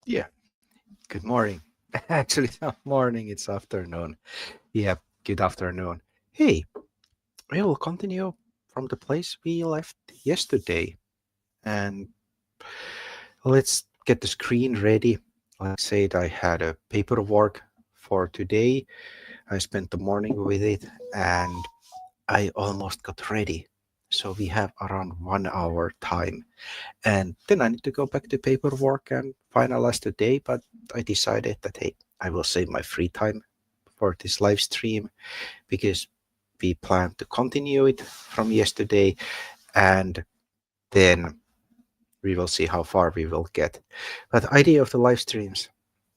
Yeah, good morning. Actually, it's not morning, it's afternoon. Yeah, good afternoon. Hey, we will continue from the place we left yesterday. And let's get the screen ready. Like I said, I had a paperwork for today. I spent the morning with it and I almost got ready. So we have around 1 hour time. And then I need to go back to paperwork and finalize the day. But I decided that, hey, I will save my free time for this live stream because we plan to continue it from yesterday and then we will see how far we will get. But the idea of the live streams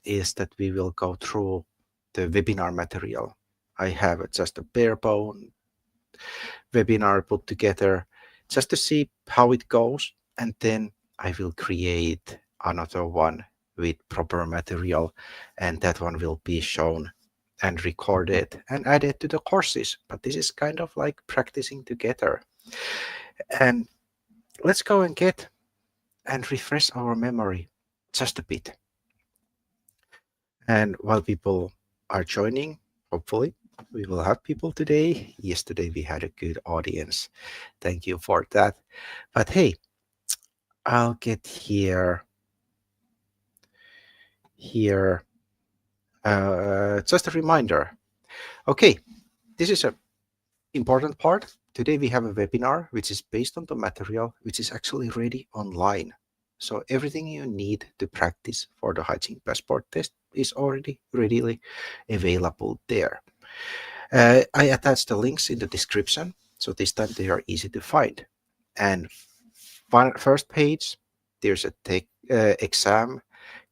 is that we will go through the webinar material. I have just a bare bone webinar put together just to see how it goes, and then I will create another one with proper material, and that one will be shown and recorded and added to the courses. But this is kind of like practicing together. And let's go and get and refresh our memory just a bit. And while people are joining, hopefully, we will have people today. Yesterday, we had a good audience. Thank you for that. But hey, I'll get here. Just a reminder. Okay, this is a important part. Today we have a webinar which is based on the material which is actually ready online. So everything you need to practice for the hygiene passport test is already readily available there. I attached the links in the description, so this time they are easy to find. And first page, there's a exam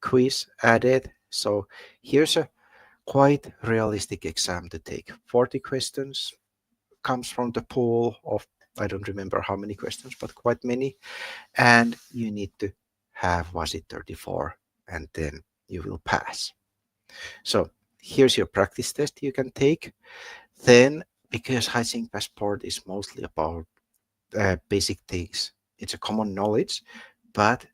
quiz added. So here's a quite realistic exam to take. 40 questions comes from the pool of, I don't remember how many questions, but quite many. And you need to have, was it 34? And then you will pass. So here's your practice test you can take. Then, because Hygiene Passport is mostly about basic things, it's a common knowledge, but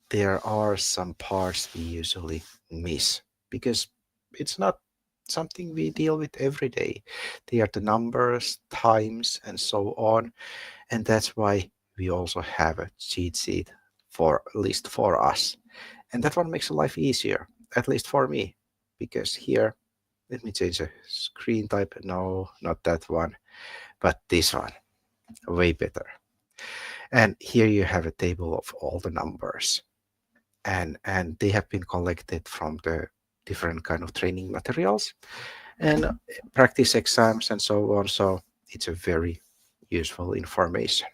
there are some parts we usually miss because it's not something we deal with every day. They are the numbers, times, and so on. And that's why we also have a cheat sheet for at least for us. And that one makes life easier, at least for me, because here, let me change the screen type. No, not that one, but this one, way better. And here you have a table of all the numbers and they have been collected from the different kind of training materials and practice exams and so on. So it's a very useful information.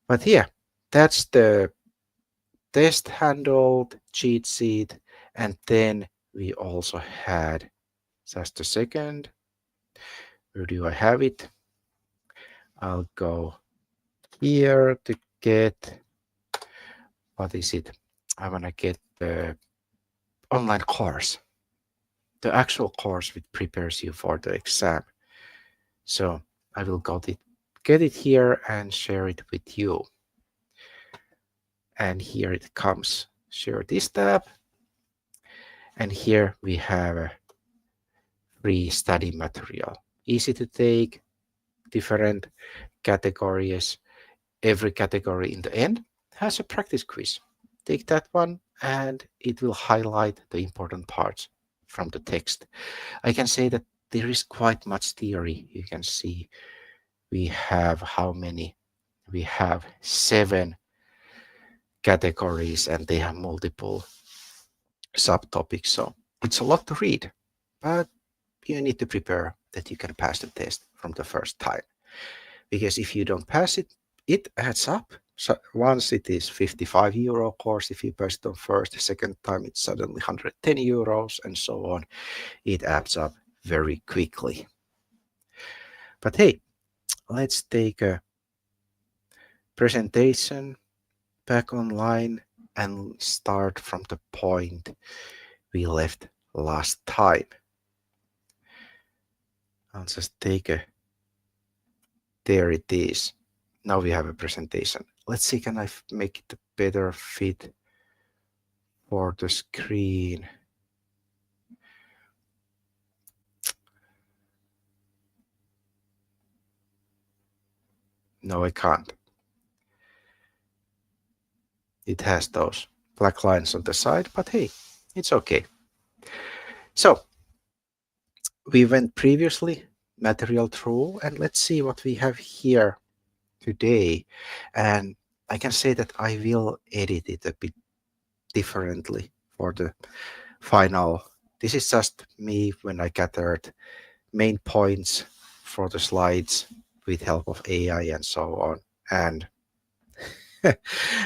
But yeah, that's the test handled cheat sheet. And then we also had, just a second, where do I have it? I'll go here to get, what is it? I want to get the online course, the actual course which prepares you for the exam. So I will get it here and share it with you. And here it comes. Share this tab. And here we have a free study material. Easy to take, different categories. Every category in the end has a practice quiz. Take that one and it will highlight the important parts from the text. I can say that there is quite much theory. You can see we have how many? We have 7 categories and they have multiple subtopics. So it's a lot to read, but you need to prepare that you can pass the test from the first time. Because if you don't pass it, it adds up. So once it is €55 course, if you pass it on first, second time it's suddenly €110 and so on. It adds up very quickly. But hey, let's take a presentation back online and start from the point we left last time. I'll just take a, there it is. Now we have a presentation. Let's see, can I make it a better fit for the screen. No, I can't. It has those black lines on the side, but hey, it's okay. So we went previously material through, and let's see what we have here today. And I can say that I will edit it a bit differently for the final. This is just me when I gathered main points for the slides with help of AI and so on. And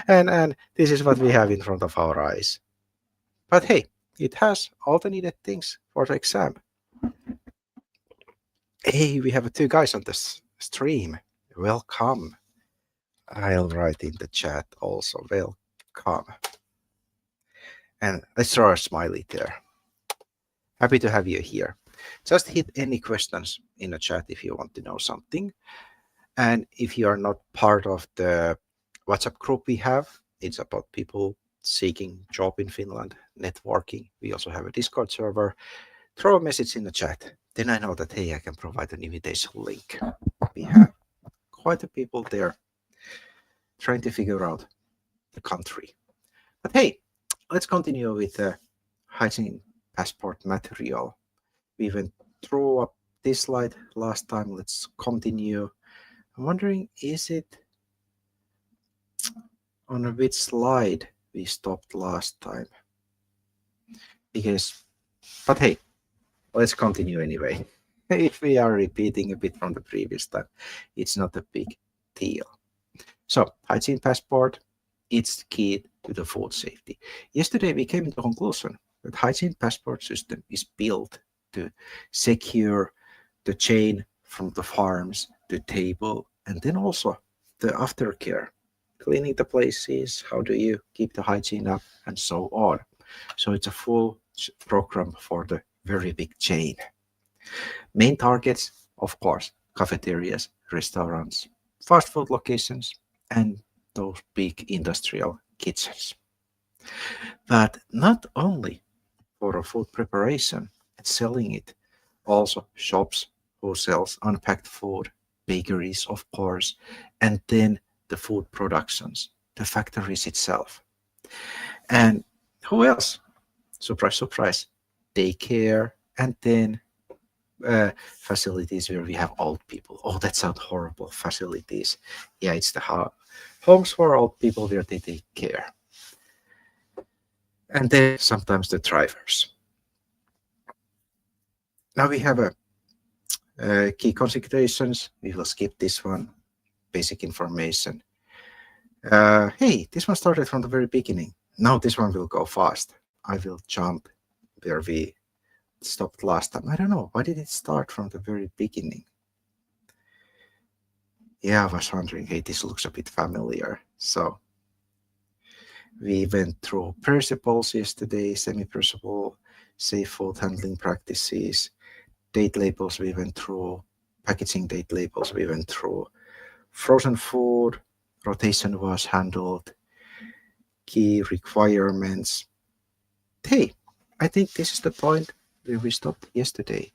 and this is what we have in front of our eyes. But hey, it has all the needed things for the exam. Hey, we have two guys on this stream. Welcome. I'll write in the chat also. Welcome. And let's throw a smiley there. Happy to have you here. Just hit any questions in the chat if you want to know something. And if you are not part of the WhatsApp group we have, it's about people seeking job in Finland, networking. We also have a Discord server. Throw a message in the chat. Then I know that, hey, I can provide an invitation link. We have quite a people there trying to figure out the country. But hey, let's continue with the hygiene passport material. We went through this slide last time. Let's continue. I'm wondering, is it on which slide we stopped last time? But hey, let's continue anyway. If we are repeating a bit from the previous time, it's not a big deal. So, hygiene passport, it's key to the food safety. Yesterday, we came to the conclusion that hygiene passport system is built to secure the chain from the farms to table, and then also the aftercare, cleaning the places, how do you keep the hygiene up, and so on. So it's a full program for the very big chain. Main targets, of course, cafeterias, restaurants, fast food locations, and those big industrial kitchens. But not only for food preparation and selling it, also shops who sells unpacked food, bakeries, of course, and then the food productions, the factories itself. And who else? Surprise, surprise, daycare, and then facilities where we have old people. Oh, that sounds horrible. Facilities. Yeah, it's the homes for old people where they take care. And then sometimes the drivers. Now we have a key considerations. We will skip this one. Basic information. Hey, this one started from the very beginning. Now this one will go fast. I will jump where we stopped last time. I don't know. Why did it start from the very beginning? Yeah, I was wondering, hey, this looks a bit familiar. So we went through perishables yesterday, semi-perishable, safe food handling practices, date labels we went through, packaging date labels we went through, frozen food, rotation was handled, key requirements. Hey, I think this is the point where we stopped yesterday.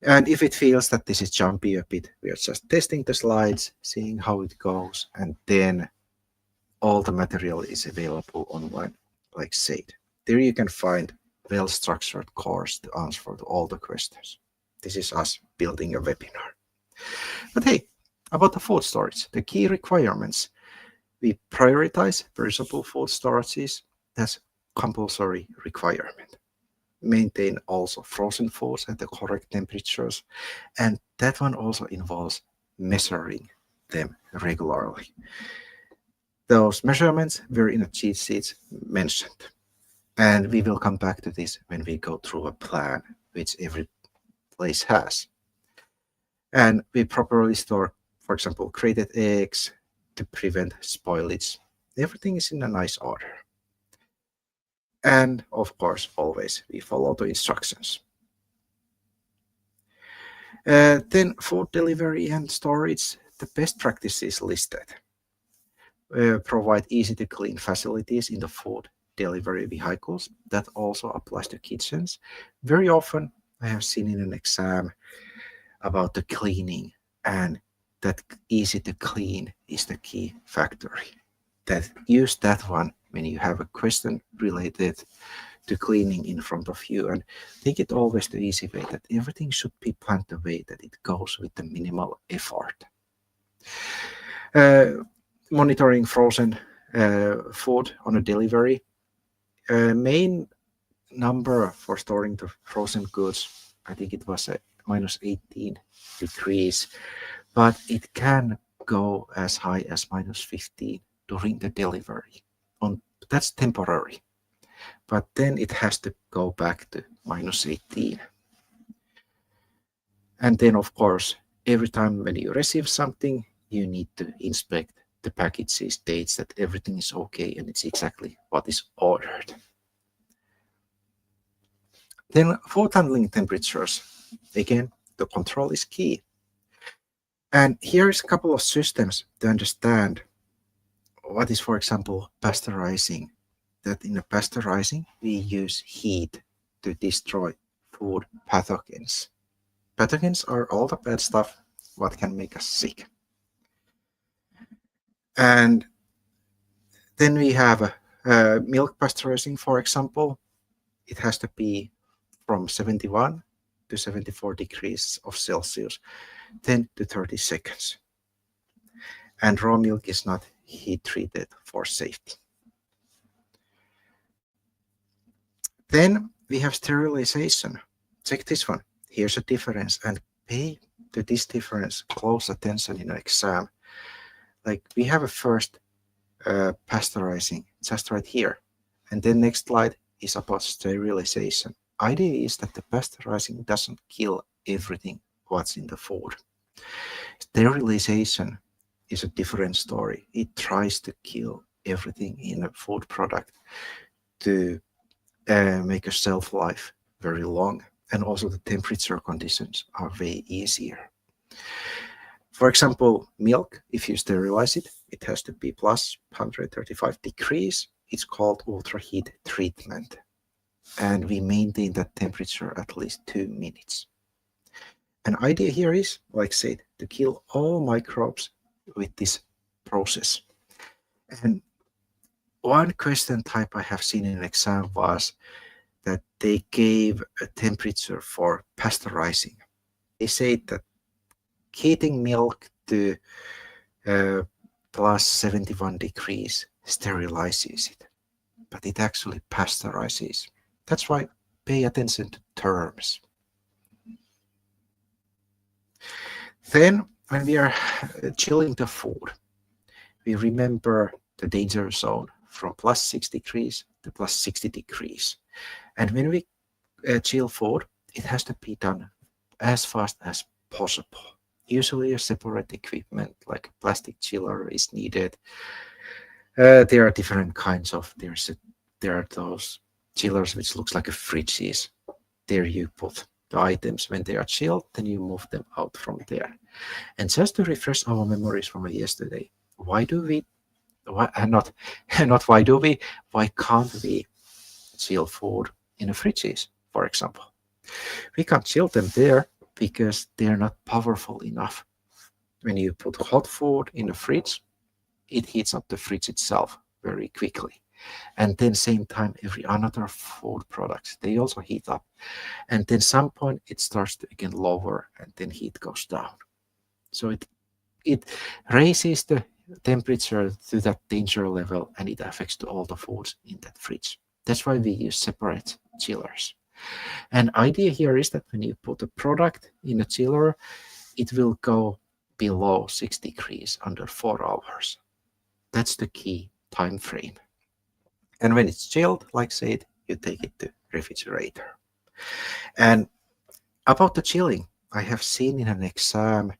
And if it feels that this is jumpy a bit, we are just testing the slides, seeing how it goes, and then all the material is available online, like said. There you can find well-structured course to answer all the questions. This is us building a webinar. But hey, about the food storage, the key requirements. We prioritize perishable food storages. That's compulsory requirement. Maintain also frozen foods at the correct temperatures, and that one also involves measuring them regularly. Those measurements were in a cheat sheet mentioned, and we will come back to this when we go through a plan which every place has. And we properly store, for example, grated eggs to prevent spoilage. Everything is in a nice order. And of course, always we follow the instructions. Then food delivery and storage, the best practices listed. Provide easy to clean facilities in the food delivery vehicles. That also applies to kitchens. Very often, I have seen in an exam about the cleaning, and that easy to clean is the key factor. That use that one when you have a question related to cleaning in front of you, and take it always the easy way that everything should be planned the way that it goes with the minimal effort. Uh, Monitoring frozen food on a delivery. Main number for storing the frozen goods, I think it was a minus 18 degrees, but it can go as high as minus 15 during the delivery. That's temporary, but then it has to go back to minus 18. And then, of course, every time when you receive something, you need to inspect the package's dates that everything is okay and it's exactly what is ordered. Then food handling temperatures. Again, the control is key. And here's a couple of systems to understand what is, for example, pasteurizing. That in the pasteurizing, we use heat to destroy food pathogens. Pathogens are all the bad stuff what can make us sick. And then we have milk pasteurizing, for example. It has to be from 71 to 74 degrees of Celsius, 10 to 30 seconds. And raw milk is not heat treated for safety. Then we have sterilization. Check this one. Here's a difference, and pay to this difference close attention in an exam. Like we have a first pasteurizing just right here, and then next slide is about sterilization. Idea is that the pasteurizing doesn't kill everything what's in the food. Sterilization is a different story. It tries to kill everything in a food product to make a shelf life very long, and also the temperature conditions are way easier. For example, milk, if you sterilize it, it has to be plus 135 degrees. It's called ultra heat treatment. And we maintain that temperature at least 2 minutes. An idea here is, like I said, to kill all microbes with this process. And one question type I have seen in an exam was that they gave a temperature for pasteurizing. They said that heating milk to plus 71 degrees sterilizes it, but it actually pasteurizes. That's why pay attention to terms. Then when we are chilling the food, we remember the danger zone from plus 6 degrees to plus 60 degrees. And when we chill food, it has to be done as fast as possible. Usually a separate equipment like a plastic chiller is needed. There are different kinds of, there are those chillers which looks like a fridges. There you put the items when they are chilled, then you move them out from there. And just to refresh our memories from yesterday, why can't we chill food in the fridges, for example? We can't chill them there because they're not powerful enough. When you put hot food in the fridge, it heats up the fridge itself very quickly. And then same time, every another food products, they also heat up. And then some point it starts to again lower and then heat goes down. So it raises the temperature to that danger level and it affects to all the foods in that fridge. That's why we use separate chillers. And idea here is that when you put a product in a chiller, it will go below 6 degrees under 4 hours. That's the key time frame. And when it's chilled, like I said, you take it to refrigerator. And about the chilling, I have seen in an exam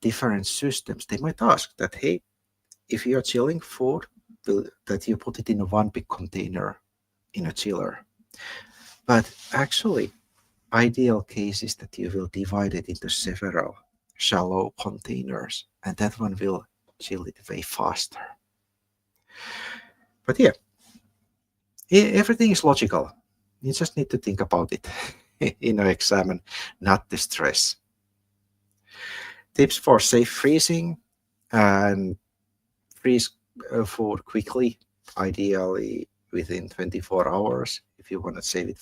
different systems. They might ask that, hey, if you are chilling food, that you put it in one big container in a chiller. But actually, ideal case is that you will divide it into several shallow containers, and that one will chill it way faster. But yeah, Everything is logical. You just need to think about it, examine, not the stress. Tips for safe freezing and freeze food quickly, ideally within 24 hours if you want to save it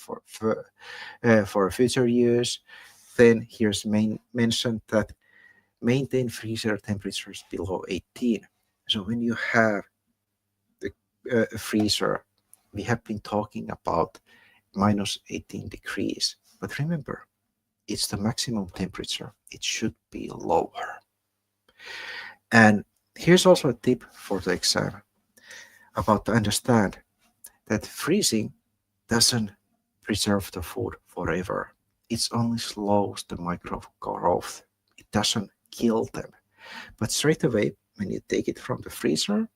for future use. Then here's mentioned that maintain freezer temperatures below 18. So when you have the freezer, we have been talking about minus 18 degrees. But remember, it's the maximum temperature. It should be lower. And here's also a tip for the exam about to understand that freezing doesn't preserve the food forever. It only slows the microbe growth. It doesn't kill them. But straight away, when you take it from the freezer,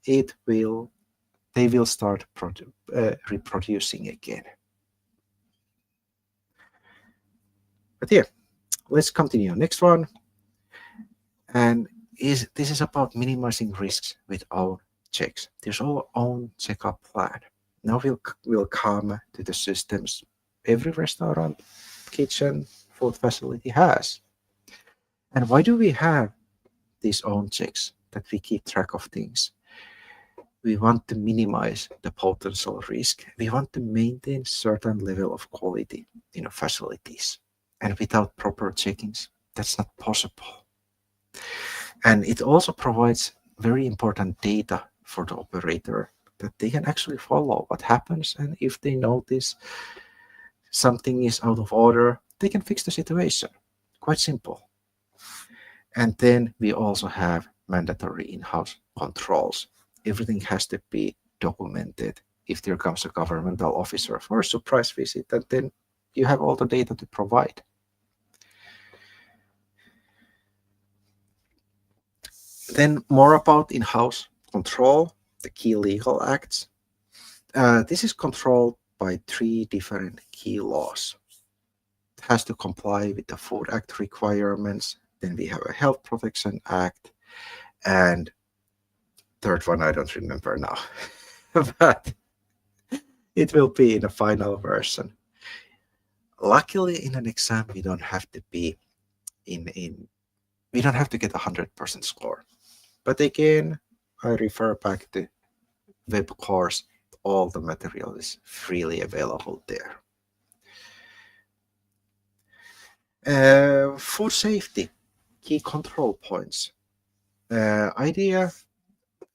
it will they will start reproducing again. But yeah, let's continue. Next one, and this is about minimizing risks with own checks. There's our own checkup plan. Now we'll come to the systems every restaurant, kitchen, food facility has. And why do we have these own checks that we keep track of things? We want to minimize the potential risk. We want to maintain certain level of quality in our facilities. And without proper checkings, that's not possible. And it also provides very important data for the operator that they can actually follow what happens. And if they notice something is out of order, they can fix the situation. Quite simple. And then we also have mandatory in-house controls. Everything has to be documented. If there comes a governmental officer for a surprise visit, and then you have all the data to provide. Then more about in-house control, the key legal acts. This is controlled by 3 different key laws. It has to comply with the Food Act requirements. Then we have a Health Protection Act, and third one I don't remember now, but it will be in the final version. Luckily, in an exam, we don't have to be we don't have to get 100% score. But again, I refer back to web course. All the material is freely available there. Food safety, key control points. Idea,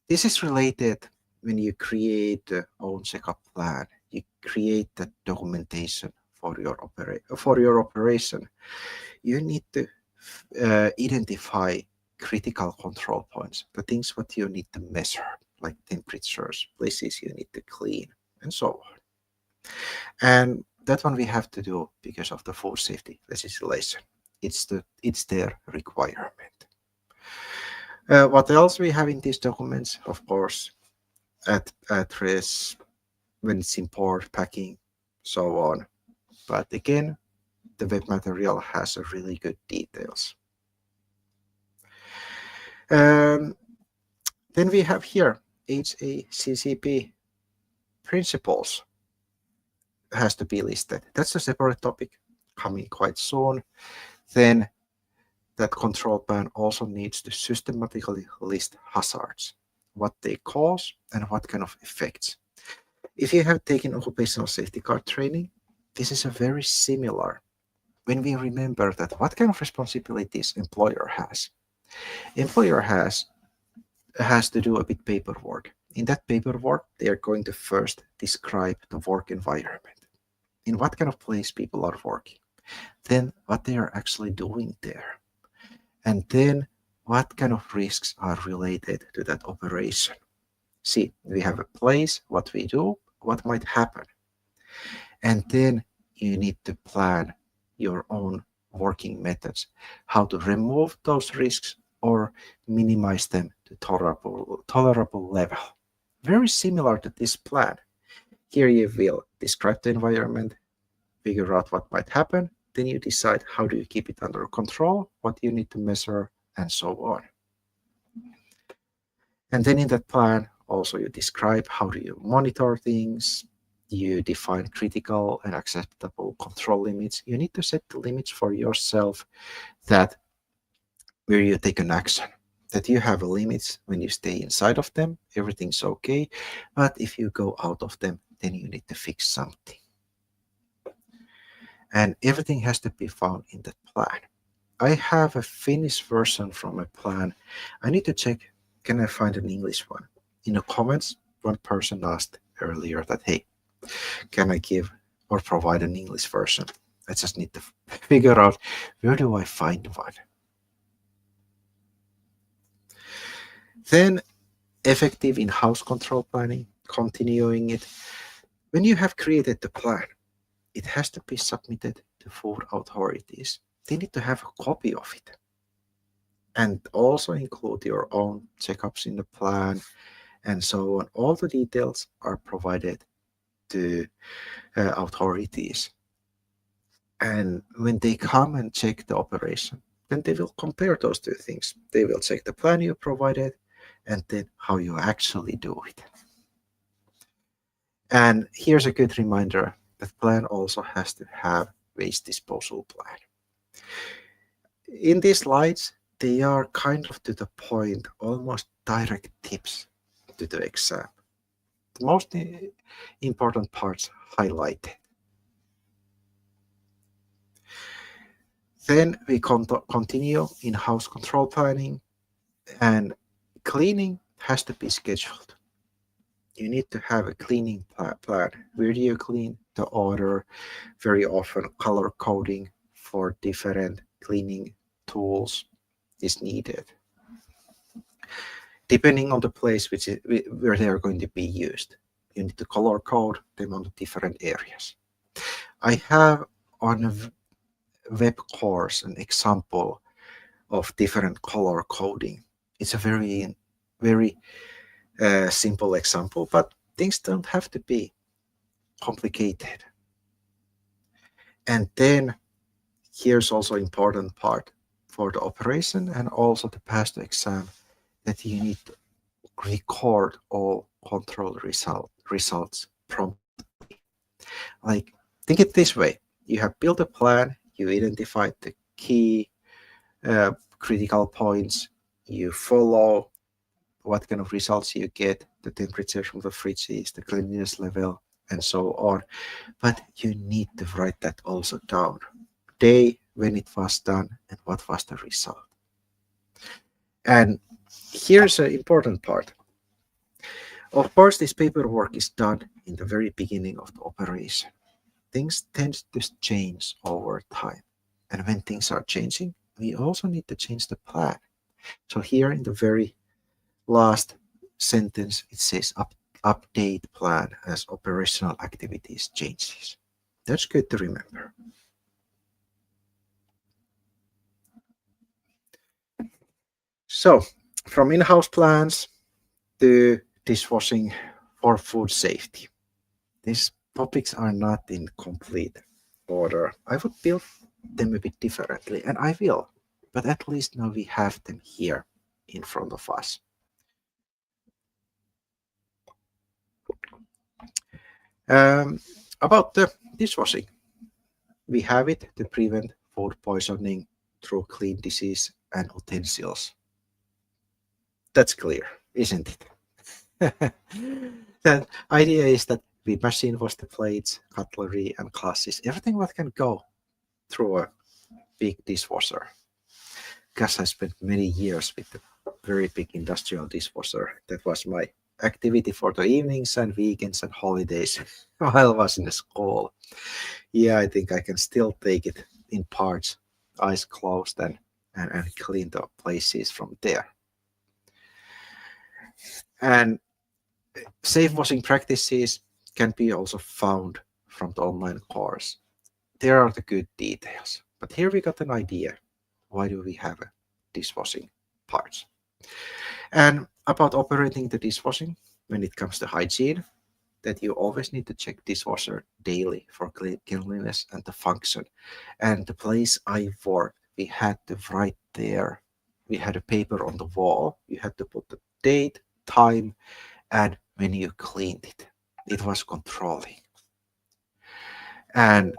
this is related when you create your own checkup plan. You create the documentation for your operation. You need to identify critical control points, the things what you need to measure, like temperatures, places you need to clean, and so on. And that one we have to do because of the food safety legislation. It's their requirement. What else we have in these documents? Of course, address, when it's import, packing, so on. But again, the web material has a really good details. Then we have here HACCP principles has to be listed. That's a separate topic coming quite soon. Then that control plan also needs to systematically list hazards, what they cause and what kind of effects. If you have taken occupational safety card training, this is a very similar when we remember that what kind of responsibilities employer has. Employer has to do a bit paperwork. In that paperwork, they are going to first describe the work environment, in what kind of place people are working, then what they are actually doing there, and then what kind of risks are related to that operation. See, we have a place, what we do, what might happen, and then you need to plan your own working methods, how to remove those risks or minimize them to tolerable level. Very similar to this plan. Here you will describe the environment, figure out what might happen, then you decide how do you keep it under control, what you need to measure, and so on. And then in that plan, also you describe how do you monitor things, You define critical and acceptable control limits. You need to set the limits for yourself that where you take an action, that you have limits. When you stay inside of them, everything's okay. But if you go out of them, then you need to fix something. And everything has to be found in that plan. I have a Finnish version from my plan. I need to check, can I find an English one? In the comments, one person asked earlier that, hey, can I give or provide an English version? I just need to figure out where do I find one. Then effective in-house control planning, continuing it. When you have created the plan, it has to be submitted to food authorities. They need to have a copy of it and also include your own checkups in the plan and so on. All the details are provided to authorities. And when they come and check the operation, then they will compare those two things. They will check the plan you provided and then how you actually do it. And here's a good reminder that plan also has to have waste disposal plan. In these slides, they are kind of to the point, almost direct tips to the exam. The most important parts highlighted. Then we continue in-house control planning, and cleaning has to be scheduled. You need to have a cleaning plan. Where do you clean? The order, very often color coding for different cleaning tools is needed, depending on the place where they are going to be used. You need to color code them on the different areas. I have on a web course an example of different color coding. It's a very simple example, but things don't have to be complicated. And then here's also important part for the operation and also to pass the exam, that you need to record all control results promptly. Like, think it this way: you have built a plan, you identified the key critical points, you follow what kind of results you get, the temperature from the fridges, the cleanliness level, and so on. But you need to write that also down. Day, when it was done, and what was the result. And here's an important part. Of course, this paperwork is done in the very beginning of the operation. Things tend to change over time. And when things are changing, we also need to change the plan. So here in the very last sentence, it says update plan as operational activities changes. That's good to remember. So from in-house plans to dishwashing for food safety. These topics are not in complete order. I would build them a bit differently, and I will, but at least now we have them here in front of us. About the dishwashing, we have it to prevent food poisoning through clean dishes and utensils. That's clear, isn't it? The idea is that we machine wash the plates, cutlery, and glasses, everything that can go through a big dishwasher. Because I spent many years with a very big industrial dishwasher. That was my activity for the evenings and weekends and holidays while I was in the school. Yeah, I think I can still take it in parts, eyes closed, and clean the places from there. And safe washing practices can be also found from the online course. There are the good details. But here we got an idea. Why do we have a dishwashing parts? And about operating the dishwashing, when it comes to hygiene, that you always need to check dishwasher daily for cleanliness and the function. And the place I worked, we had to write there. We had a paper on the wall. You had to put the date, time, and when you cleaned it. It was controlling. And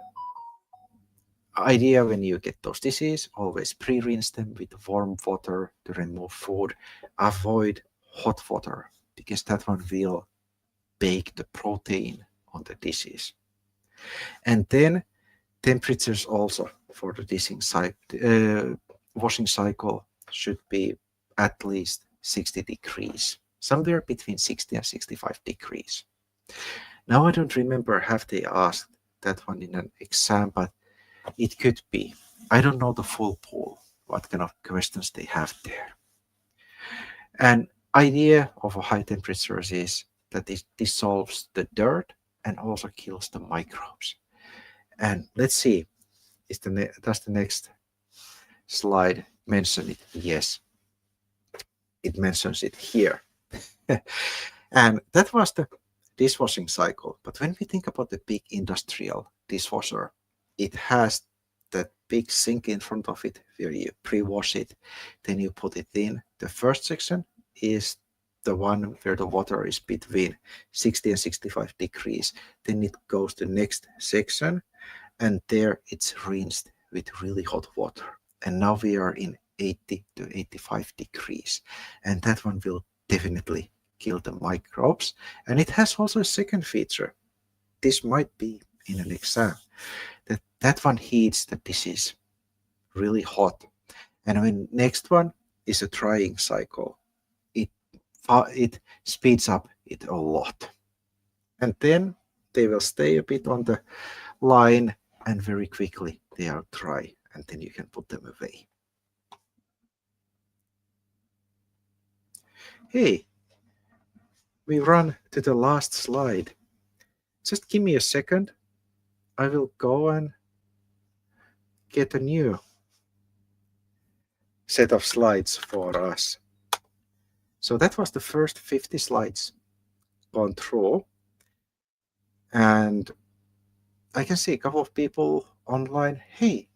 idea when you get those dishes, always pre-rinse them with warm water to remove food. Avoid hot water because that one will bake the protein on the dishes. And then temperatures also for the washing cycle should be at least 60 degrees, somewhere between 60 and 65 degrees. Now I don't remember have they asked that one in an exam, but it could be. I don't know the full pool, what kind of questions they have there. And idea of a high temperatures is that it dissolves the dirt and also kills the microbes. And let's see, does the next slide mention it? Yes, it mentions it here. And that was the dishwashing cycle. But when we think about the big industrial dishwasher, it has that big sink in front of it where you pre-wash it, then you put it in. The first section is the one where the water is between 60 and 65 degrees. Then it goes to the next section, and there it's rinsed with really hot water. And now we are in 80 to 85 degrees, and that one will definitely kill the microbes. And it has also a second feature. This might be in an exam that one heats the dishes really hot. And when next one is a drying cycle, it it speeds up it a lot. And then they will stay a bit on the line, and very quickly they are dry, and then you can put them away. Hey, we run to the last slide. Just give me a second. I will go and get a new set of slides for us. So that was the first 50 slides gone through. And I can see a couple of people online. Hey,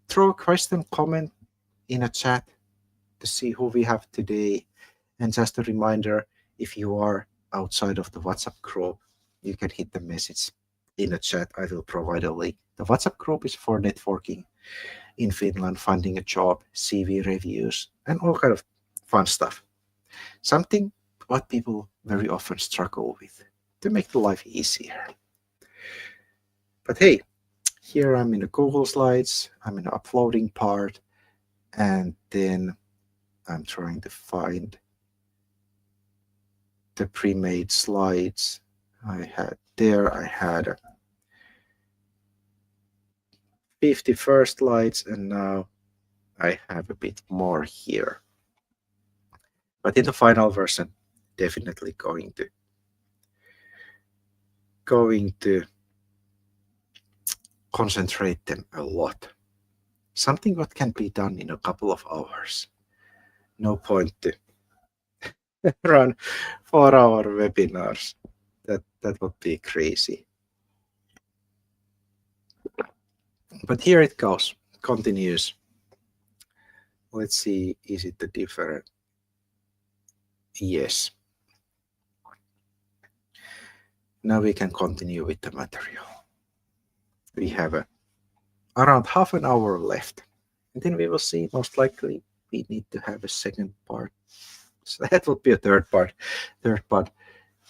throw a question, comment in a chat to see who we have today. And just a reminder, if you are outside of the WhatsApp group, you can hit the message in the chat. I will provide a link. The WhatsApp group is for networking in Finland, finding a job, CV reviews, and all kind of fun stuff. Something what people very often struggle with to make the life easier. But hey, here I'm in the Google Slides, I'm in the uploading part, and then I'm trying to find the pre-made slides I had 50 first slides, and now I have a bit more here. But in the final version, definitely going to concentrate them a lot. Something what can be done in a couple of hours. No point to run 4-hour webinars. That would be crazy. But here it goes, continues. Let's see, is it the different? Yes. Now we can continue with the material. We have around half an hour left. And then we will see, most likely we need to have a second part. So that would be a third part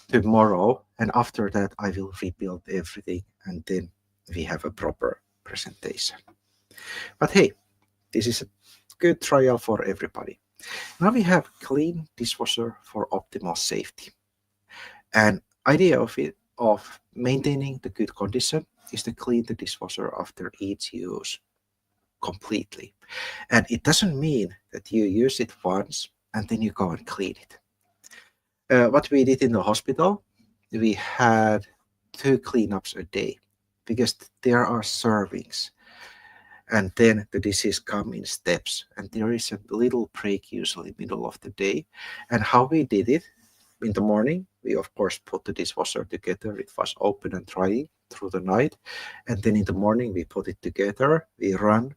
tomorrow. And after that, I will rebuild everything, and then we have a proper presentation. But hey, this is a good trial for everybody. Now we have clean dishwasher for optimal safety. And idea of maintaining the good condition is to clean the dishwasher after each use completely. And it doesn't mean that you use it once and then you go and clean it. What we did in the hospital, we had 2 cleanups a day because there are servings, and then the dishes come in steps, and there is a little break usually middle of the day. And how we did it, in the morning we of course put the dishwasher together, it was open and drying through the night, and then in the morning we put it together, we run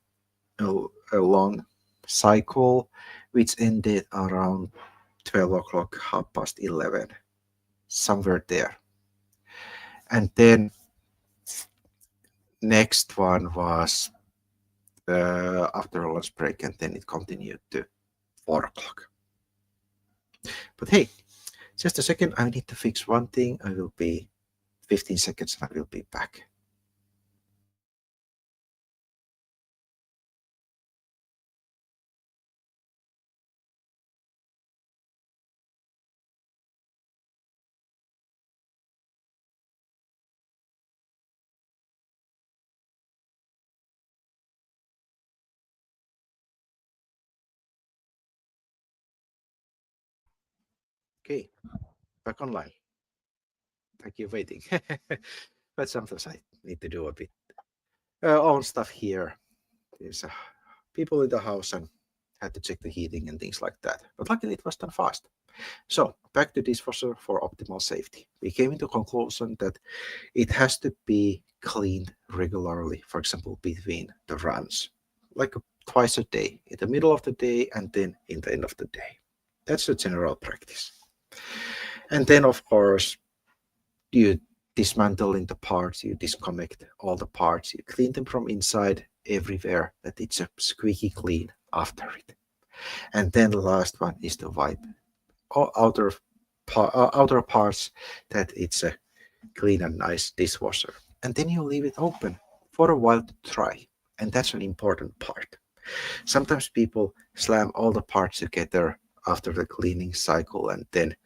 a long cycle which ended around 12 o'clock, 11:30, somewhere there. And then Next one was after a lunch break, and then it continued to 4 o'clock. But hey, just a second, I need to fix one thing. I will be 15 seconds and I will be back. Okay, back online. Thank you for waiting. But sometimes I need to do a bit own stuff here. There's people in the house and had to check the heating and things like that. But luckily it was done fast. So back to dishwasher for optimal safety. We came into conclusion that it has to be cleaned regularly, for example, between the runs, like twice a day, in the middle of the day and then in the end of the day. That's the general practice. And then, of course, you dismantling the parts, you disconnect all the parts, you clean them from inside everywhere, that it's a squeaky clean after it. And then the last one is to wipe all outer parts, that it's a clean and nice dishwasher. And then you leave it open for a while to dry. And that's an important part. Sometimes people slam all the parts together after the cleaning cycle and then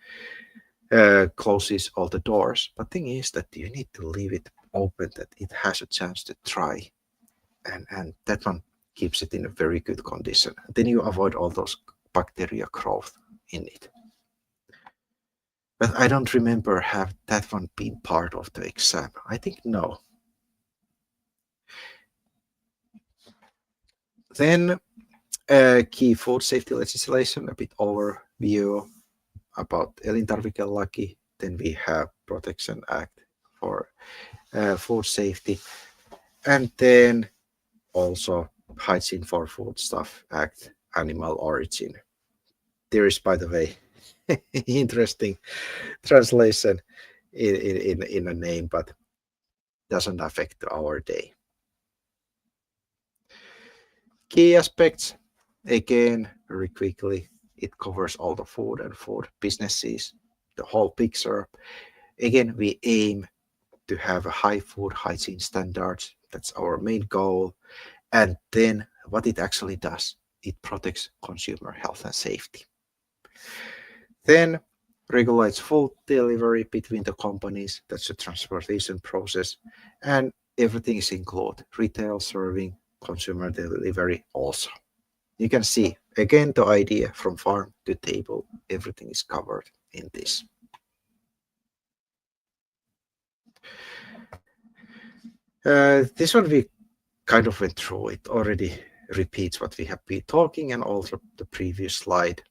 closes all the doors. But thing is that you need to leave it open, that it has a chance to dry, and that one keeps it in a very good condition. Then you avoid all those bacteria growth in it. But I don't remember have that one been part of the exam. I think no. Then key food safety legislation, a bit overview about elintarvikelaki. Then we have Protection Act for food safety, and then also Hygiene for Foodstuff Act, Animal Origin. There is, by the way, interesting translation in a name, but doesn't affect our day. Key aspects, again, very quickly, it covers all the food and food businesses, the whole picture. Again, we aim to have a high food hygiene standards. That's our main goal. And then what it actually does, it protects consumer health and safety. Then regulates full delivery between the companies. That's the transportation process. And everything is included, retail, serving, consumer delivery also. You can see, again, the idea from farm to table, everything is covered in this. This one we kind of went through. It already repeats what we have been talking and also the previous slide.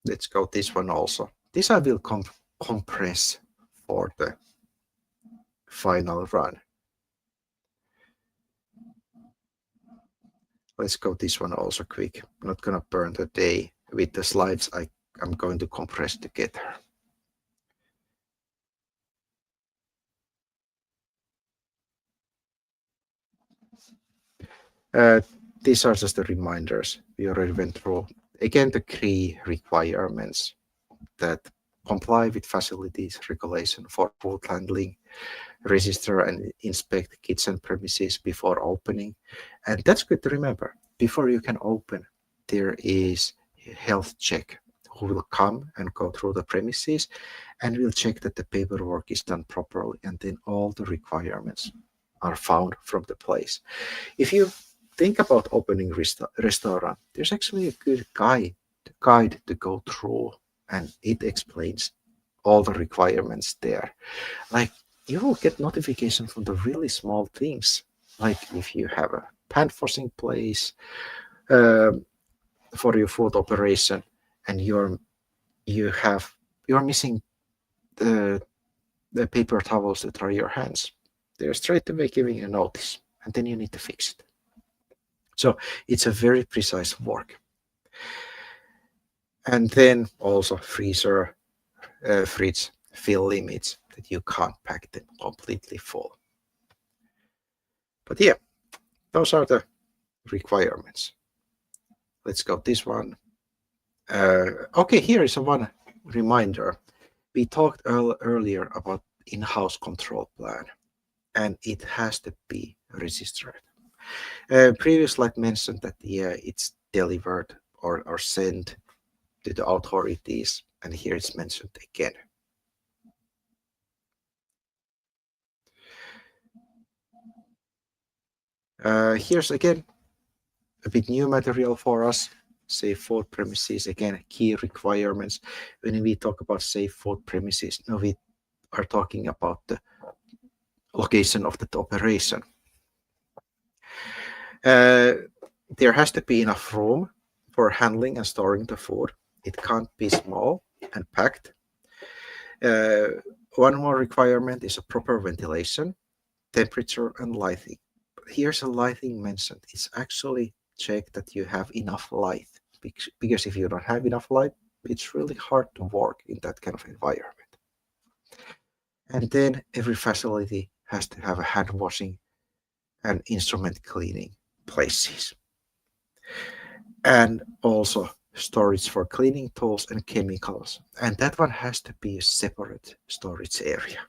Let's go this one also. This I will compress for the final run. Let's go this one also quick. I'm not gonna burn the day with the slides I'm going to compress together. These are just the reminders we already went through. Again, the key requirements that comply with facilities regulation for food handling, register and inspect kitchen premises before opening. And that's good to remember. Before you can open, there is a health check who will come and go through the premises and will check that the paperwork is done properly, and then all the requirements are found from the place. If you think about opening restaurant, there's actually a good guide to go through, and it explains all the requirements there. Like, you will get notification from the really small things, like if you have a pan washing place for your food operation, and you're missing the paper towels to dry your hands. They're straight away giving you notice, and then you need to fix it. So it's a very precise work. And then also freezer, fridge fill limits. that you can't pack them completely full. But yeah, those are the requirements. Let's go this one. Okay, here is a one reminder. We talked earlier about in-house control plan, and it has to be registered. Previous slide mentioned that yeah, it's delivered or sent to the authorities, and here it's mentioned again. Here's again a bit new material for us. Safe food premises, again, key requirements. When we talk about safe food premises, now we are talking about the location of the operation. There has to be enough room for handling and storing the food. It can't be small and packed. One more requirement is a proper ventilation, temperature, and lighting. Here's a lighting mentioned. It's actually check that you have enough light, because if you don't have enough light, it's really hard to work in that kind of environment. And then every facility has to have a hand washing and instrument cleaning places. And also storage for cleaning tools and chemicals. And that one has to be a separate storage area.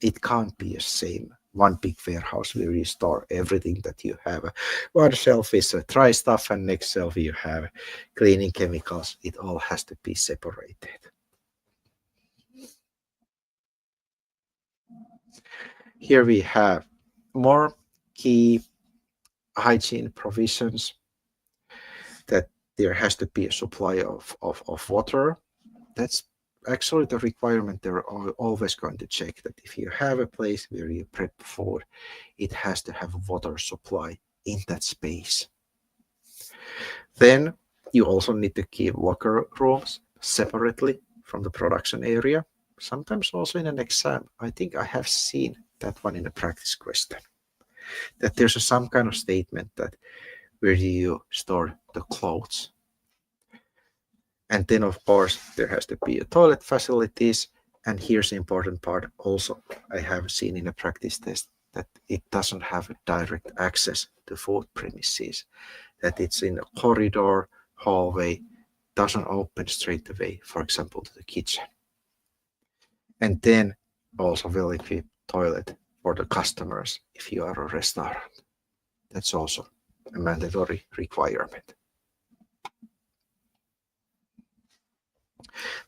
It can't be the same one big warehouse where you store everything that you have. One shelf is dry stuff, and next shelf you have cleaning chemicals. It all has to be separated. Here we have more key hygiene provisions, that there has to be a supply of water. That's actually the requirement. They're always going to check that if you have a place where you prep food, it has to have water supply in that space. Then you also need to keep locker rooms separately from the production area. Sometimes also in an exam, I think I have seen that one in a practice question, that there's some kind of statement that where do you store the clothes. And then, of course, there has to be a toilet facilities. And here's the important part also, I have seen in a practice test that it doesn't have a direct access to food premises, that it's in a corridor, hallway, doesn't open straight away, for example, to the kitchen. And then also well-equipped toilet for the customers if you are a restaurant. That's also a mandatory requirement.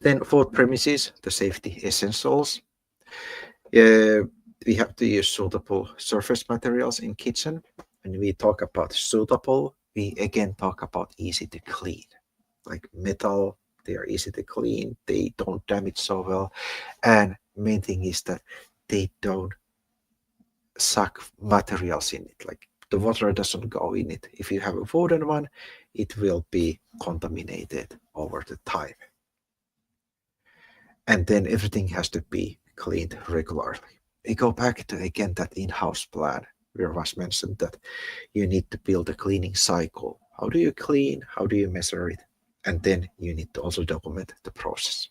Then food premises, the safety essentials. We have to use suitable surface materials in kitchen. When we talk about suitable, we again talk about easy to clean. Like metal, they are easy to clean, they don't damage so well. And main thing is that they don't suck materials in it. Like the water doesn't go in it. If you have a wooden one, it will be contaminated over the time. And then everything has to be cleaned regularly. We go back to again that in-house plan where was mentioned that you need to build a cleaning cycle. How do you clean? How do you measure it? And then you need to also document the process.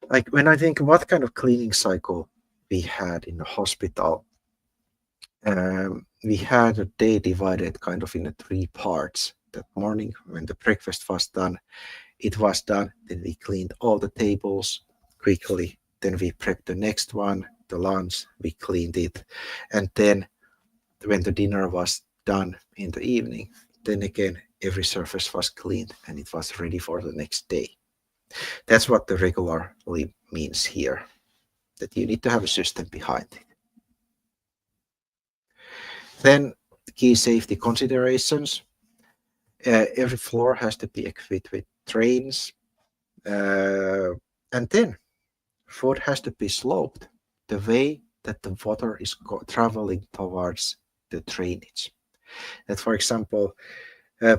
Like when I think what kind of cleaning cycle we had in the hospital, we had a day divided kind of in 3 parts. That morning when the breakfast was done, it was done. Then we cleaned all the tables quickly. Then we prepped the next one, the lunch, we cleaned it. And then when the dinner was done in the evening, then again, every surface was cleaned and it was ready for the next day. That's what the regularly means here, that you need to have a system behind it. Then key safety considerations. Every floor has to be equipped with drains. And then food has to be sloped the way that the water is traveling towards the drainage. That, for example,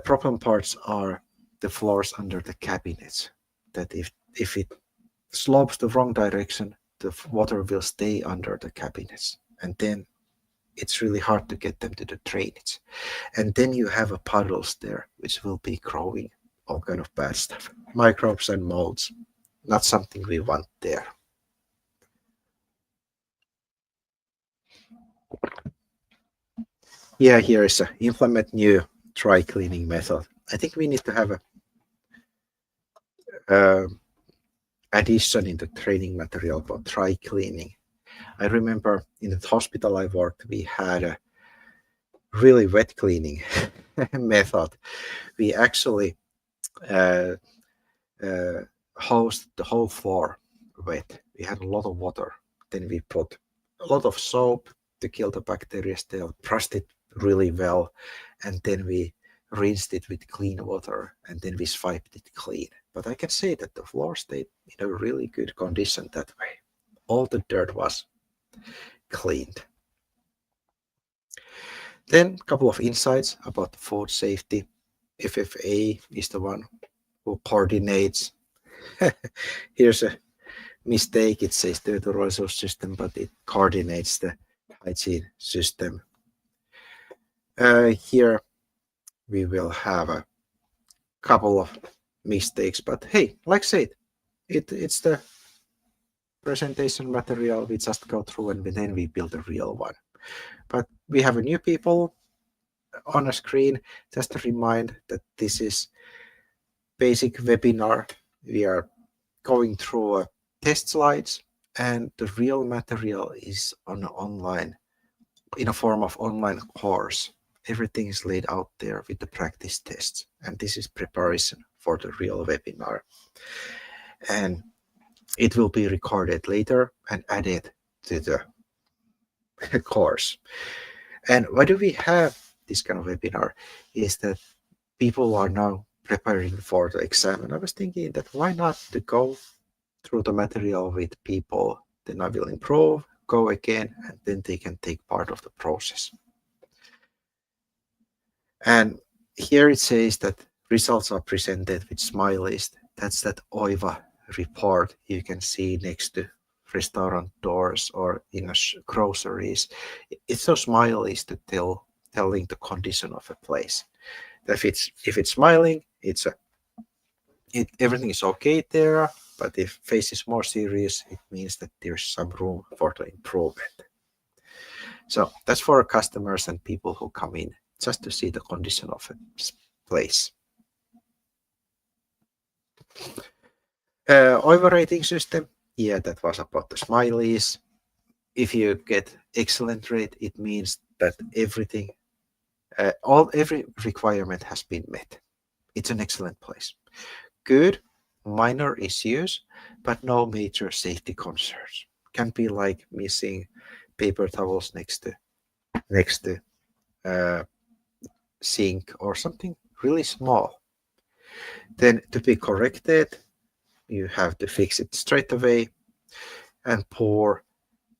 problem parts are the floors under the cabinets. That if it slopes the wrong direction, the water will stay under the cabinets. And then it's really hard to get them to the drainage. And then you have a puddles there, which will be growing all kind of bad stuff. Microbes and molds, not something we want there. Yeah, here is a implement new dry cleaning method. I think we need to have a uh, addition in the training material about dry cleaning. I remember in the hospital I worked, we had a really wet cleaning method. We actually uh, uh, hosed the whole floor wet. We had a lot of water. Then we put a lot of soap to kill the bacteria still, brushed it really well, and then we rinsed it with clean water, and then we swiped it clean. But I can say that the floor stayed in a really good condition that way. All the dirt was cleaned. Then a couple of insights about food safety. FFA is the one who coordinates. Here's a mistake. It says the resource system, but it coordinates the hygiene system. Here we will have a couple of mistakes, but hey, like I said, it's the presentation material. We just go through and then we build a real one. But we have a new people on a screen. Just to remind that this is basic webinar. We are going through test slides, and the real material is on online in a form of online course. Everything is laid out there with the practice tests, and this is preparation for the real webinar. And it will be recorded later and added to the course. And why do we have this kind of webinar? Is that people are now preparing for the exam, and I was thinking that why not to go through the material with people, then I will improve, go again, and then they can take part of the process. And here it says that results are presented with smileys. That's that OIVA report you can see next to restaurant doors or in groceries. It's those smileys to telling the condition of a place. If it's smiling, everything is okay there. But if face is more serious, it means that there's some room for the improvement. So that's for customers and people who come in just to see the condition of a place. OIVA rating system, yeah, that was about the smileys. If you get excellent rate, it means that every requirement has been met. It's an excellent place. Good, minor issues, but no major safety concerns. Can be like missing paper towels next to sink or something really small. Then to be corrected, you have to fix it straight away. And poor,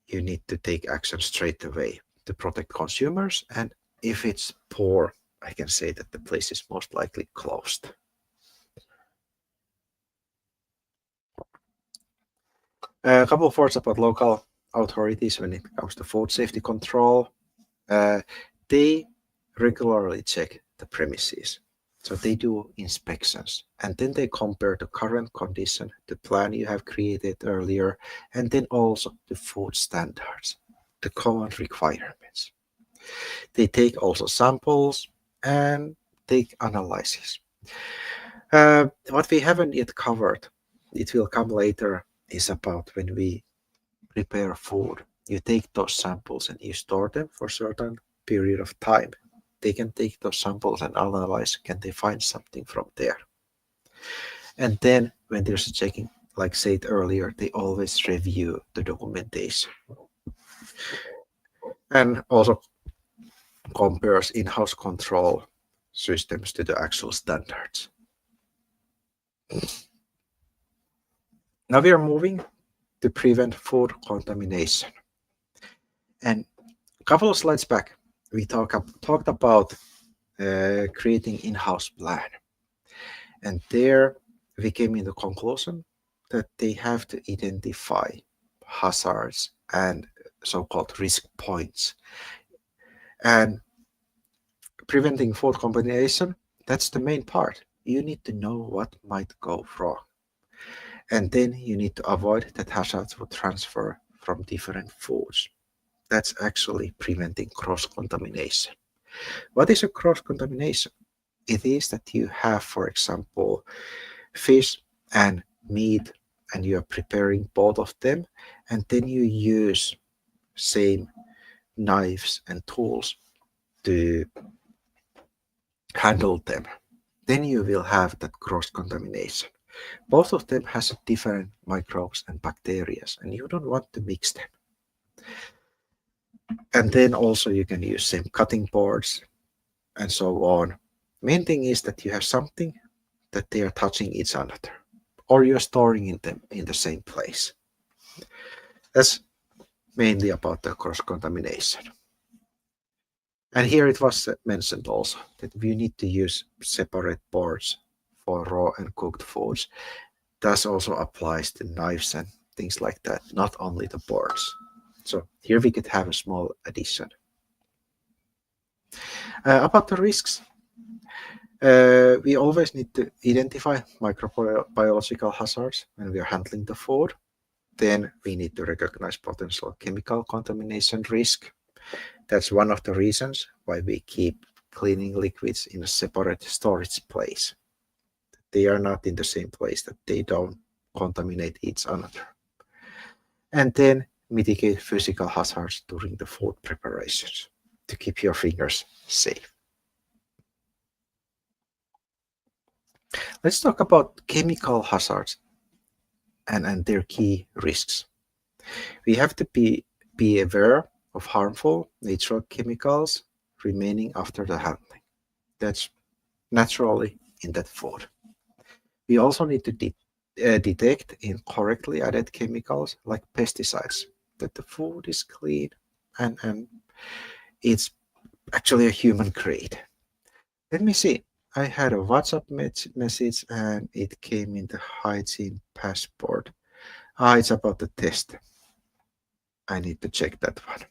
you need to take action straight away to protect consumers. And if it's poor, I can say that the place is most likely closed. A couple of words about local authorities when it comes to food safety control. They regularly check the premises. So they do inspections and then they compare the current condition, the plan you have created earlier, and then also the food standards, the common requirements. They take also samples and take analysis. What we haven't yet covered, it will come later, is about when we prepare food. You take those samples and you store them for a certain period of time. They can take those samples and analyze, can they find something from there? And then when there's a checking, like said earlier, they always review the documentation and also compares in-house control systems to the actual standards. Now we are moving to prevent food contamination. And a couple of slides back, we talked about creating in-house plan. And there we came in the conclusion that they have to identify hazards and so-called risk points. And preventing food contamination, that's the main part. You need to know what might go wrong. And then you need to avoid that hazards will transfer from different foods. That's actually preventing cross-contamination. What is a cross contamination? It is that you have, for example, fish and meat, and you are preparing both of them, and then you use same knives and tools to handle them. Then you will have that cross contamination. Both of them has different microbes and bacteria, and you don't want to mix them. And then also you can use same cutting boards and so on. Main thing is that you have something that they are touching each other, or you're storing in them in the same place. That's mainly about the cross contamination. And here it was mentioned also that we need to use separate boards for raw and cooked foods. That also applies to knives and things like that, not only the boards. So here we could have a small addition. About the risks, we always need to identify microbiological hazards when we are handling the food. Then we need to recognize potential chemical contamination risk. That's one of the reasons why we keep cleaning liquids in a separate storage place. They are not in the same place, that they don't contaminate each other. And then mitigate physical hazards during the food preparations to keep your fingers safe. Let's talk about chemical hazards and their key risks. We have to be aware of harmful natural chemicals remaining after the handling. That's naturally in that food. We also need to detect incorrectly added chemicals like pesticides, that the food is clean and it's actually a human grade. Let me see. I had a WhatsApp message and it came in the hygiene passport. It's about the test. I need to check that one.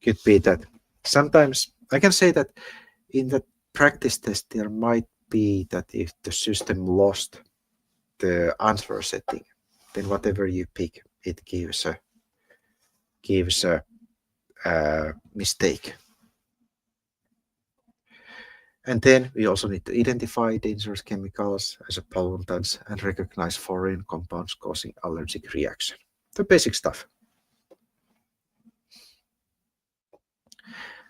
Could be that. Sometimes I can say that in the practice test, there might be that if the system lost the answer setting, then whatever you pick, it gives a mistake. And then we also need to identify dangerous chemicals as pollutants and recognize foreign compounds causing allergic reaction. The basic stuff.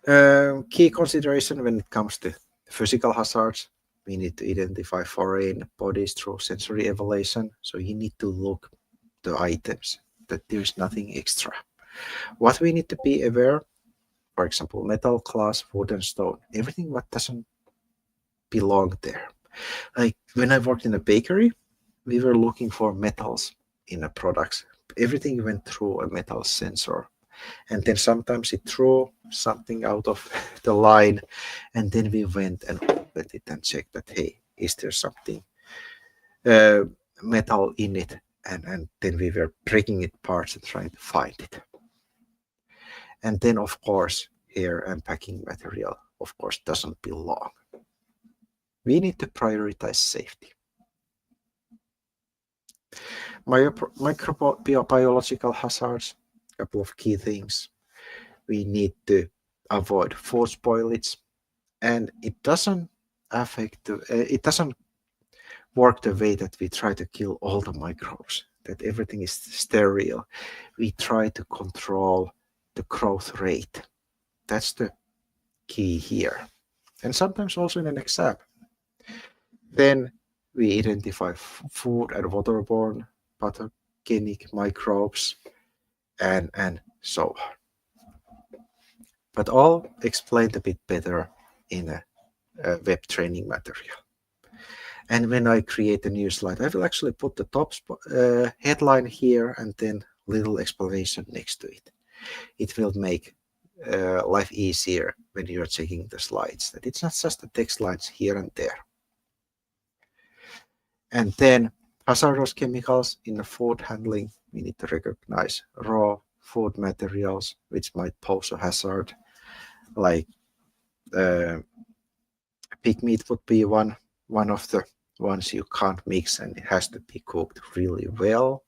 Key consideration when it comes to physical hazards, we need to identify foreign bodies through sensory evaluation. So you need to look the items, that there's nothing extra. What we need to be aware, for example, metal, glass, wood, and stone, everything what doesn't belong there. Like when I worked in a bakery, we were looking for metals in the products. Everything went through a metal sensor. And then sometimes it threw something out of the line. And then we went and opened it and checked that, hey, is there something metal in it? And then we were breaking it apart and trying to find it. And then, of course, hair and packing material, of course, doesn't belong. We need to prioritize safety. Microbiological hazards, a couple of key things. We need to avoid food spoilage, and it doesn't work the way that we try to kill all the microbes, that everything is sterile. We try to control the growth rate. That's the key here. And sometimes also in an exam. Then we identify food and waterborne pathogenic microbes and so on. But all explained a bit better in a web training material. And when I create a new slide, I will actually put the top headline here and then little explanation next to it. It will make life easier when you're checking the slides, that it's not just the text lines here and there. And then hazardous chemicals in the food handling, we need to recognize raw food materials which might pose a hazard, like pig meat would be one of the ones you can't mix, and it has to be cooked really well.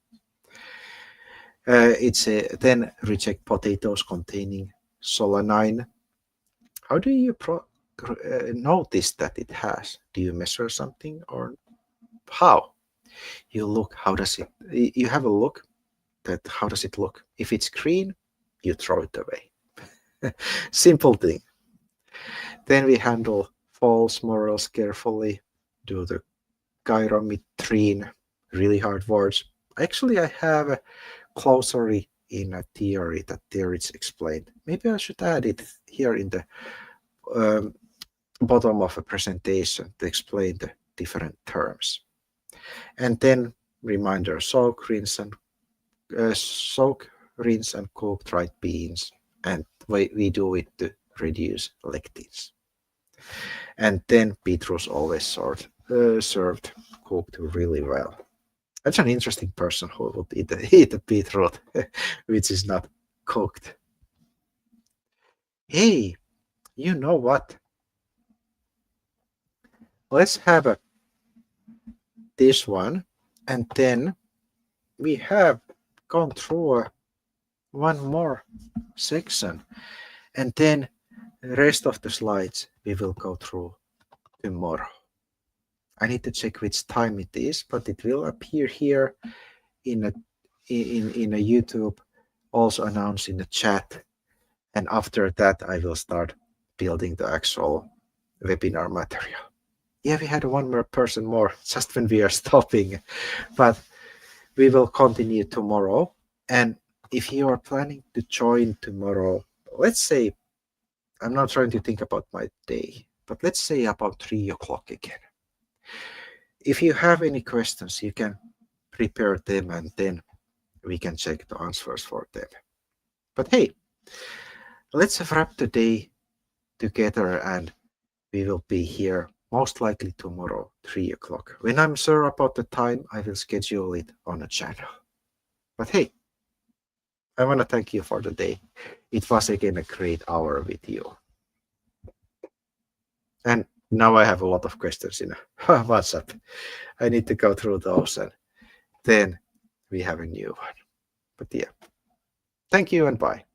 Then reject potatoes containing solanine. How do you notice that it has? Do you measure something or how? You look. How does it? You have a look. That how does it look? If it's green, you throw it away. Simple thing. Then we handle false morals carefully. Do the gyrometrine, really hard words. Actually, I have a glossary in a theory that there it's explained. Maybe I should add it here in the um, bottom of a presentation to explain the different terms. And then reminder: soak, rinse, and cook dried beans, and we do it to reduce lectins. And then beetroot's always served cooked really well. That's an interesting person who would eat a beetroot which is not cooked. Hey, you know what? Let's have this one, and then we have gone through one more section, and then the rest of the slides we will go through tomorrow. I need to check which time it is, but it will appear here in a YouTube, also announced in the chat. And after that, I will start building the actual webinar material. Yeah, we had one more person more just when we are stopping, but we will continue tomorrow. And if you are planning to join tomorrow, let's say, I'm not trying to think about my day, but let's say about 3 o'clock again. If you have any questions, you can prepare them and then we can check the answers for them. But hey, let's wrap the day together and we will be here most likely tomorrow, 3 o'clock. When I'm sure about the time, I will schedule it on a channel. But hey, I want to thank you for the day. It was again a great hour with you. And now I have a lot of questions in WhatsApp. I need to go through those and then we have a new one. But yeah, thank you and bye.